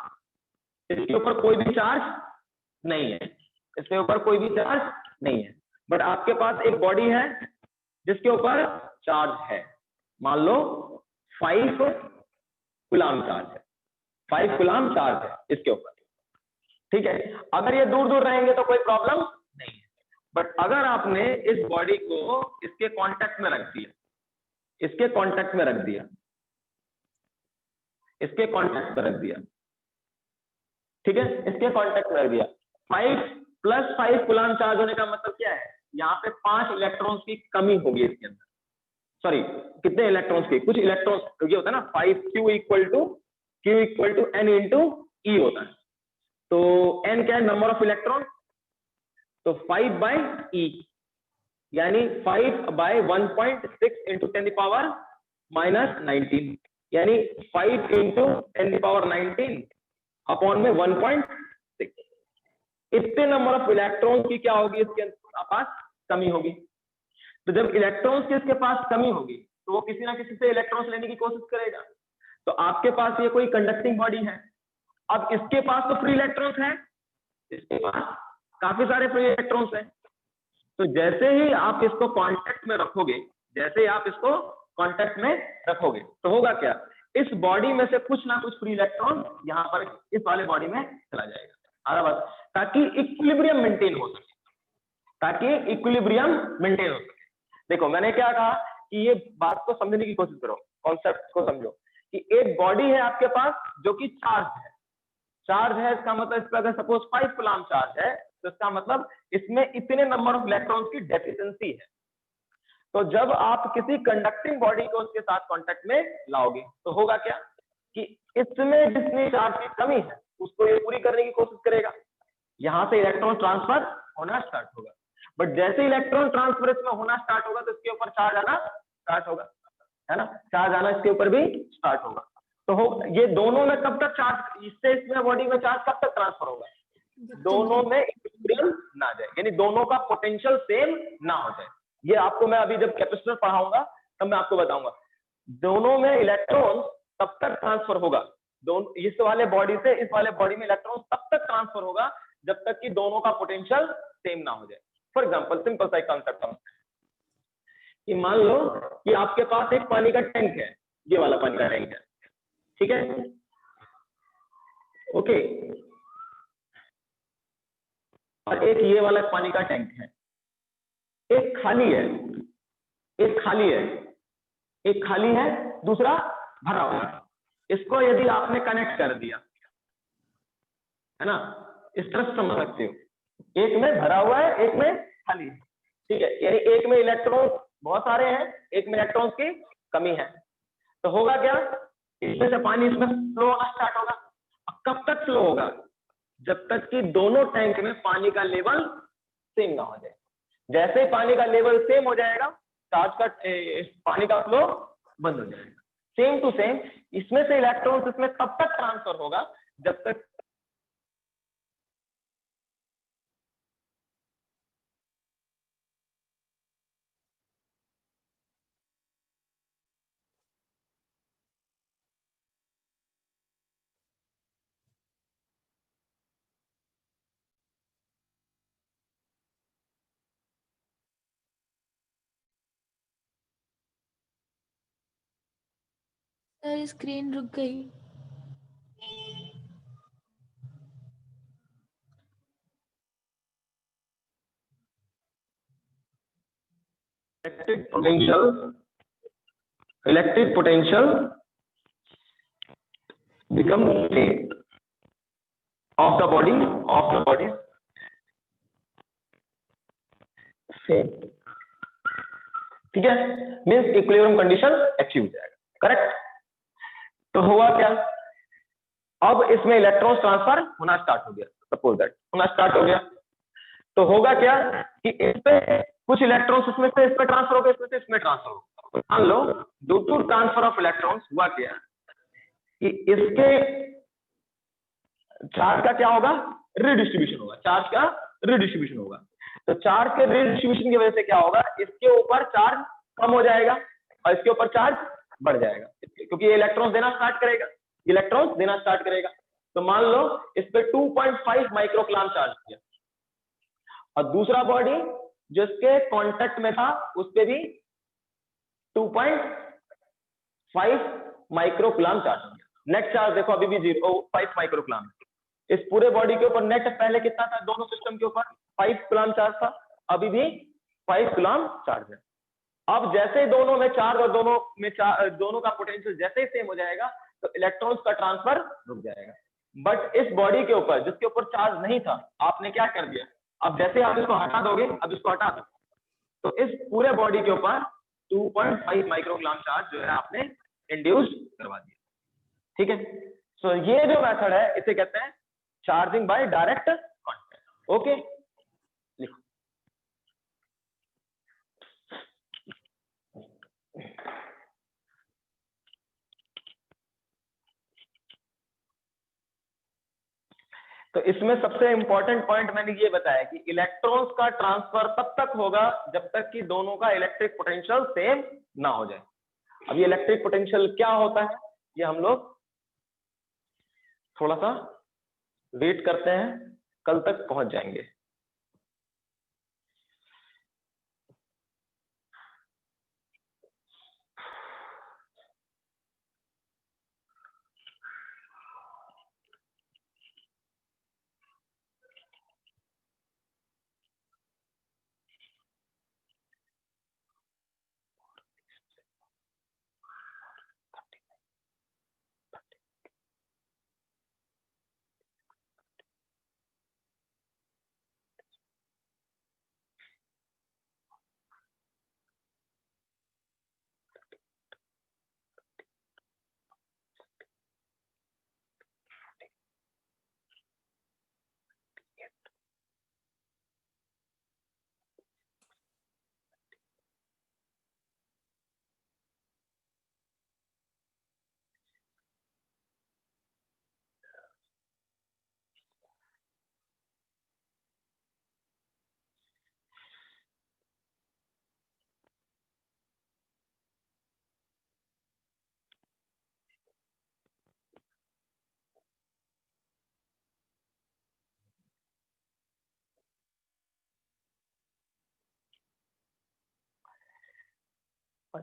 इसके ऊपर कोई भी चार्ज नहीं है, इसके ऊपर कोई भी चार्ज नहीं है, बट आपके पास एक बॉडी है जिसके ऊपर चार्ज है, मान लो 5 कूलम चार्ज है, 5 कूलम चार्ज है इसके ऊपर, ठीक है। अगर ये दूर दूर रहेंगे तो कोई प्रॉब्लम नहीं है, बट अगर आपने इस बॉडी को इसके कांटेक्ट में रख दिया, इसके कांटेक्ट में रख दिया, इसके कांटेक्ट में रख दिया, ठीक है, इसके कांटेक्ट में रख दिया, 5 + 5 कूलम चार्ज होने का मतलब क्या है, यहाँ पे 5 इलेक्ट्रॉन्स की कमी होगी इसके अंदर, सॉरी कितने इलेक्ट्रॉन्स की, कुछ इलेक्ट्रॉन्स, ये होता है ना 5q = n × e होता है, तो n क्या है, नंबर ऑफ इलेक्ट्रॉन, तो 5/e यानी 5/1.6 × 10⁻⁻19 यानी 5 × 10⁻19 अपॉन में 1.6, इतने नंबर ऑफ इलेक्ट्रॉन्स की क्या होगी इसके पास कमी होगी। तो जब इलेक्ट्रॉन्स की इसके पास कमी होगी तो वो किसी ना किसी से इलेक्ट्रॉन्स लेने की कोशिश करेगा। तो आपके पास ये कोई कंडक्टिंग बॉडी है, अब इसके पास तो फ्री इलेक्ट्रॉन्स हैं, इसके पास काफी सारे फ्री इलेक्ट्रॉन्स हैं, तो जैसे ही आप इसको कांटेक्ट में रखोगे, जैसे ही आप इसको कांटेक्ट में रखोगे तो होगा क्या, इस बॉडी में से कुछ ना कुछ फ्री इलेक्ट्रॉन यहाँ पर इस वाले बॉडी में चला जाएगा, ताकि इक्विलिब्रियम मेंटेन हो सके, ताकि इक्विलिब्रियम मेंटेन हो सके। देखो मैंने क्या कहा कि ये बात को समझने की कोशिश करो, कॉन्सेप्ट को समझो कि एक बॉडी है आपके पास जो कि चार्ज है, इसका मतलब इस पर अगर सपोज 5 कूलम चार्ज है तो इसका मतलब इसमें इतने नंबर ऑफ इलेक्ट्रॉन्स की डेफिशिएंसी है। तो जब आप किसी कंडक्टिंग बॉडी को उसके साथ कांटेक्ट में लाओगे तो होगा क्या कि इसमें जितनी चार्ज की कमी है उसको ये पूरी करने की कोशिश करेगा, यहां से इलेक्ट्रॉन ट्रांसफर होना स्टार्ट होगा, बट जैसे इलेक्ट्रॉन ट्रांसफर इसमें होना स्टार्ट होगा तो इसके ऊपर चार्ज आना स्टार्ट होगा, है ना, चार्ज आना इसके ऊपर भी स्टार्ट होगा। तो ये दोनों में कब तक चार्ज, इससे इसमें बॉडी में चार्ज कब तक ट्रांसफर होगा, दोनों में इक्विलिब्रियम ना जाए, यानी दोनों का पोटेंशियल सेम ना हो जाए। ये आपको मैं अभी जब कैपेसिटर पढ़ाऊंगा तब मैं आपको बताऊंगा, दोनों में इलेक्ट्रॉन तब तक ट्रांसफर होगा, दोनों इस वाले बॉडी से इस वाले बॉडी में इलेक्ट्रॉन तब तक ट्रांसफर होगा जब तक कि दोनों का पोटेंशियल सेम ना हो जाए। फॉर एग्जांपल सिंपल सा कॉन्सेप्ट है कि मान लो कि आपके पास एक पानी का टैंक है, ये वाला पानी का टैंक है, ठीक है, ओके, और एक ये वाला पानी का टैंक है, एक खाली है, एक खाली है, एक खाली है, दूसरा भरा हुआ है। इसको यदि आपने कनेक्ट कर दिया, है ना, इस तरह से समझ सकते हो, एक में भरा हुआ है, एक में खाली है, ठीक है, यानी एक में इलेक्ट्रॉन बहुत सारे हैं, एक में इलेक्ट्रॉन्स की कमी है, तो होगा क्या, इसमें से पानी इसमें फ्लो होना स्टार्ट होगा। कब तक फ्लो होगा, जब तक कि दोनों टैंक में पानी का लेवल सेम ना हो जाए। जैसे ही पानी का लेवल सेम हो जाएगा चार्ज का पानी का फ्लो बंद हो जाएगा, सेम टू सेम इसमें से इलेक्ट्रॉन्स इसमें तब तक ट्रांसफर होगा जब तक सर स्क्रीन रुक गई। Electric potential become state of the body same, ठीक है, मीन्स इक्विलिब्रियम कंडीशन अचीव हो जाएगा, करेक्ट। तो हुआ क्या, अब इसमें इलेक्ट्रॉन ट्रांसफर होना स्टार्ट हो गया, सपोज दैट होना स्टार्ट हो गया, तो होगा क्या कि इस पे कुछ इलेक्ट्रॉन्स इसमें से इस पे ट्रांसफर हो गए, इसमें से इसमें ट्रांसफर हो गए। मान लो due to transfer of electrons हुआ क्या कि इसके चार्ज का क्या होगा, रिडिस्ट्रीब्यूशन होगा, चार्ज का रिडिस्ट्रीब्यूशन होगा। तो चार्ज के रिडिस्ट्रीब्यूशन की वजह से क्या होगा, इसके ऊपर चार्ज कम हो जाएगा और इसके ऊपर चार्ज बढ़ जाएगा, क्योंकि ये इलेक्ट्रॉन्स देना स्टार्ट करेगा, इलेक्ट्रॉन्स देना स्टार्ट करेगा। तो मान लो इस पे 2.5 माइक्रोकूलम चार्ज किया और दूसरा बॉडी जिसके कांटेक्ट में था उस पे भी 2.5 माइक्रोकूलम चार्ज हो गया। नेट चार्ज देखो अभी भी 0.5 माइक्रोकूलम। इस पूरे बॉडी के ऊपर नेट पहले कितना था, दोनों सिस्टम के ऊपर 5 कूलम चार्ज था, अभी भी 5 कूलम चार्ज है। अब जैसे ही दोनों में चार्ज और दोनों का पोटेंशियल जैसे ही सेम हो जाएगा तो इलेक्ट्रॉन्स का ट्रांसफर रुक जाएगा। बट इस बॉडी के ऊपर जिसके ऊपर चार्ज नहीं था, आपने क्या कर दिया, अब जैसे आप इसको हटा दोगे, अब इसको हटा दो, तो इस पूरे बॉडी के ऊपर 2.5 माइक्रोकूलम चार्ज जो है आपने इंड्यूस करवा दिया, ठीक है। सो ये जो मेथड है इसे कहते हैं charging by direct contact. Okay, लिखो। तो इसमें सबसे इंपॉर्टेंट पॉइंट मैंने ये बताया कि इलेक्ट्रॉन्स का ट्रांसफर तब तक होगा जब तक कि दोनों का इलेक्ट्रिक पोटेंशियल सेम ना हो जाए। अब ये इलेक्ट्रिक पोटेंशियल क्या होता है, ये हम लोग थोड़ा सा वेट करते हैं, कल तक पहुंच जाएंगे।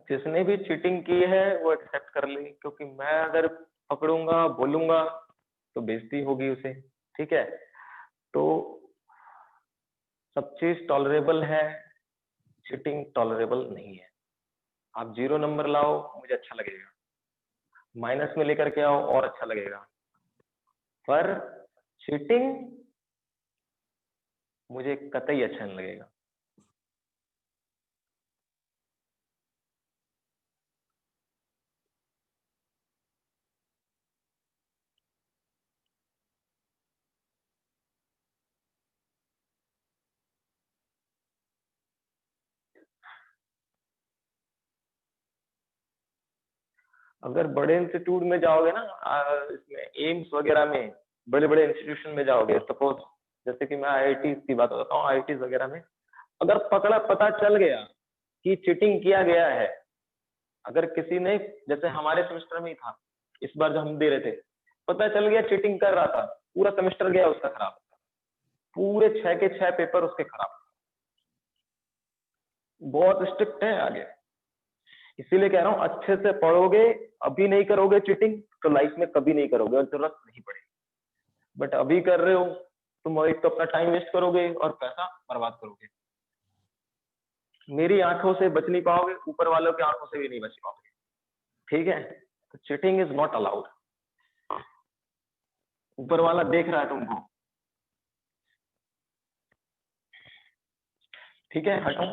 जिसने भी चीटिंग की है वो एक्सेप्ट कर ले, क्योंकि मैं अगर पकड़ूंगा बोलूंगा तो बेइज्जती होगी उसे, ठीक है। तो सब चीज टॉलरेबल है, चीटिंग टॉलरेबल नहीं है। आप 0 नंबर लाओ मुझे अच्छा लगेगा, माइनस में लेकर के आओ और अच्छा लगेगा, पर चीटिंग मुझे कतई अच्छा नहीं लगेगा। अगर बड़े इंस्टीट्यूट में जाओगे ना, इसमें एम्स वगैरह में, बड़े बड़े इंस्टीट्यूशन में जाओगे, सपोज जैसे कि मैं आईआईटी की बात करता हूँ, आईआईटी वगैरह में अगर पता चल गया कि चीटिंग किया गया है, अगर किसी ने, जैसे हमारे सेमेस्टर में ही था इस बार जो हम दे रहे थे, पता चल गया चीटिंग कर रहा था, पूरा सेमेस्टर गया उसका खराब, पूरे 6 के 6 पेपर उसके खराब। बहुत स्ट्रिक्ट है आगे, इसीलिए कह रहा हूं अच्छे से पढ़ोगे, अभी नहीं करोगे चीटिंग तो लाइफ में कभी नहीं करोगे और जरूरत नहीं पड़ेगी। बट अभी कर रहे हो तुम, एक तो अपना टाइम वेस्ट करोगे और पैसा बर्बाद करोगे। मेरी आंखों से बच नहीं पाओगे, ऊपर वालों की आंखों से भी नहीं बच पाओगे, ठीक है? तो चीटिंग इज नॉट अलाउड। ऊपर वाला देख रहा है तुमको, ठीक है? हटो।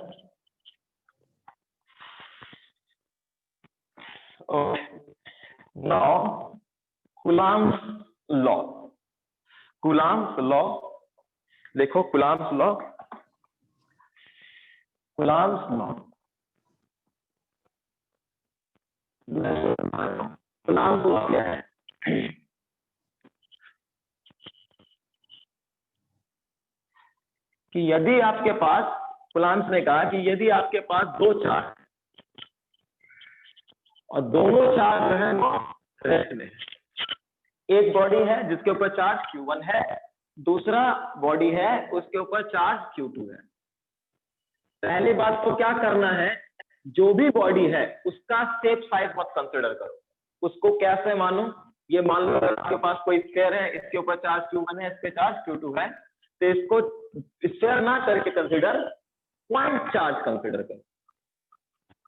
Now Coulomb's law. Coulomb's law देखो, Coulomb's law, Coulomb's law, Coulomb's law क्या है? कि यदि आपके पास, कूलाम्स ने कहा कि यदि आपके पास दो चार्ज और दोनों चार्ज जो है वो रेस्ट में, एक बॉडी है जिसके ऊपर चार्ज Q1 है, दूसरा बॉडी है उसके ऊपर चार्ज Q2 है। पहली बात तो क्या करना है, जो भी बॉडी है उसका स्टेप साइज मत कंसिडर करो। उसको कैसे मानो, ये मान लो आपके पास कोई स्फीयर है, इसके ऊपर चार्ज Q1 है, इस पे चार्ज Q2 है, तो इसको स्फीयर ना करके कंसिडर पॉइंट चार्ज कंसिडर करो।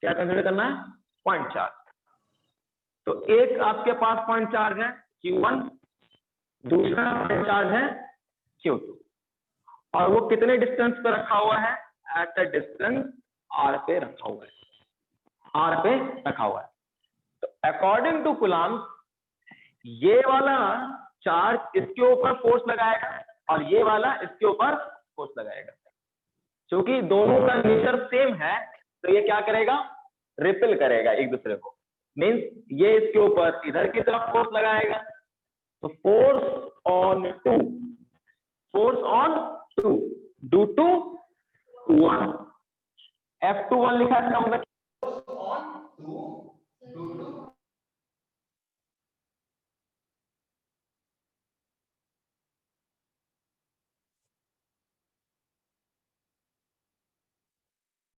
क्या कंसिडर करना है? Point charge. तो एक आपके पास पॉइंट चार्ज है Q1, दूसरा पॉइंट चार्ज है Q2, और वो कितने डिस्टेंस पे रखा हुआ है? एट अ डिस्टेंस R पे रखा हुआ है, R पे रखा हुआ है। तो अकॉर्डिंग टू कूलाम्स, ये वाला चार्ज इसके ऊपर फोर्स लगाएगा और ये वाला इसके ऊपर फोर्स लगाएगा। क्योंकि दोनों का नेचर सेम है तो ये क्या करेगा? रिपेल करेगा एक दूसरे को। मीन्स ये इसके ऊपर इधर की तरफ फोर्स लगाएगा, तो force on two, force on two due to 1, F21 लिखा है, इसका मतलब